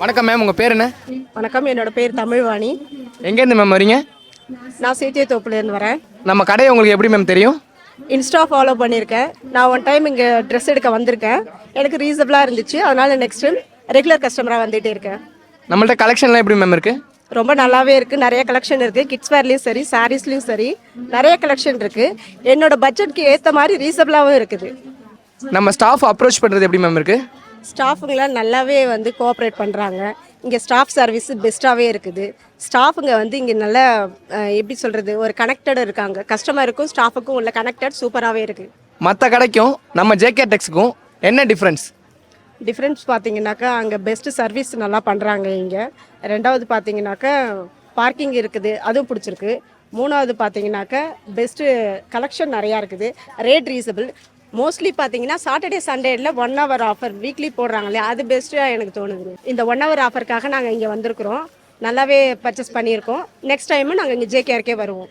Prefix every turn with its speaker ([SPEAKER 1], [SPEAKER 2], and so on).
[SPEAKER 1] வணக்கம் மேம், உங்கள் பேர் என்ன?
[SPEAKER 2] வணக்கம், என்னோட பேர் தமிழ்வாணி.
[SPEAKER 1] எங்கேருந்து மேம் வரீங்க?
[SPEAKER 2] நான் சேத்தியத்தோப்புலேருந்து வரேன்.
[SPEAKER 1] நம்ம கடையை உங்களுக்கு எப்படி மேம் தெரியும்?
[SPEAKER 2] இன்ஸ்டா ஃபாலோ பண்ணியிருக்கேன். நான் ஒன் டைம் இங்கே ட்ரெஸ் எடுக்க வந்திருக்கேன். எனக்கு ரீசனபிளாக இருந்துச்சு. அதனால் நெக்ஸ்ட் டைம் ரெகுலர் கஸ்டமராக வந்துகிட்டே இருக்கேன்.
[SPEAKER 1] நம்மள்ட்ட கலெக்ஷன்லாம் எப்படி மேம் இருக்குது?
[SPEAKER 2] ரொம்ப நல்லாவே இருக்குது. நிறைய கலெக்ஷன் இருக்குது. கிட்ஸ் வேர்லேயும் சரி, சாரீஸ்லேயும் சரி, நிறைய கலெக்ஷன் இருக்குது. என்னோட பட்ஜெட்க்கு ஏற்ற மாதிரி ரீசனபிளாகவும் இருக்குது.
[SPEAKER 1] நம்ம ஸ்டாஃப் அப்ரோச் பண்ணுறது எப்படி மேம் இருக்குது?
[SPEAKER 2] ஸ்டாஃபுங்களாம் நல்லாவே கோஆப்ரேட் பண்ணுறாங்க. இங்கே ஸ்டாஃப் சர்வீஸ் பெஸ்ட்டாகவே இருக்குது. ஸ்டாஃபுங்க இங்கே நல்லா எப்படி சொல்கிறது, ஒரு கனெக்டட் இருக்காங்க. கஸ்டமருக்கும் ஸ்டாஃபுக்கும் உள்ள கனெக்டட் சூப்பராகவே இருக்குது.
[SPEAKER 1] மற்ற கடைக்கும் நம்ம ஜேகே டெக்ஸுக்கும் என்ன டிஃப்ரென்ஸ்
[SPEAKER 2] பார்த்தீங்கன்னாக்கா, அங்கே பெஸ்ட்டு சர்வீஸ் நல்லா பண்ணுறாங்க. இங்கே ரெண்டாவது பார்த்தீங்கன்னாக்கா பார்க்கிங் இருக்குது, அதுவும் பிடிச்சிருக்கு. மூணாவது பார்த்தீங்கன்னாக்கா பெஸ்ட்டு கலெக்ஷன் நிறையா இருக்குது. Rate reasonable. மோஸ்ட்லி பார்த்தீங்கன்னா சாட்டர்டே சண்டேல 1 hour ஆஃபர் வீக்லி போடுறாங்க இல்லையா, அது பெஸ்ட்டாக எனக்கு தோணுது. இந்த 1 hour ஆஃபருக்காக நாங்கள் இங்கே வந்திருக்கிறோம். நல்லாவே பர்ச்சேஸ் பண்ணியிருக்கோம். நெக்ஸ்ட் டைமும் நாங்கள் இங்கே ஜேகேஆர்கே வருவோம்.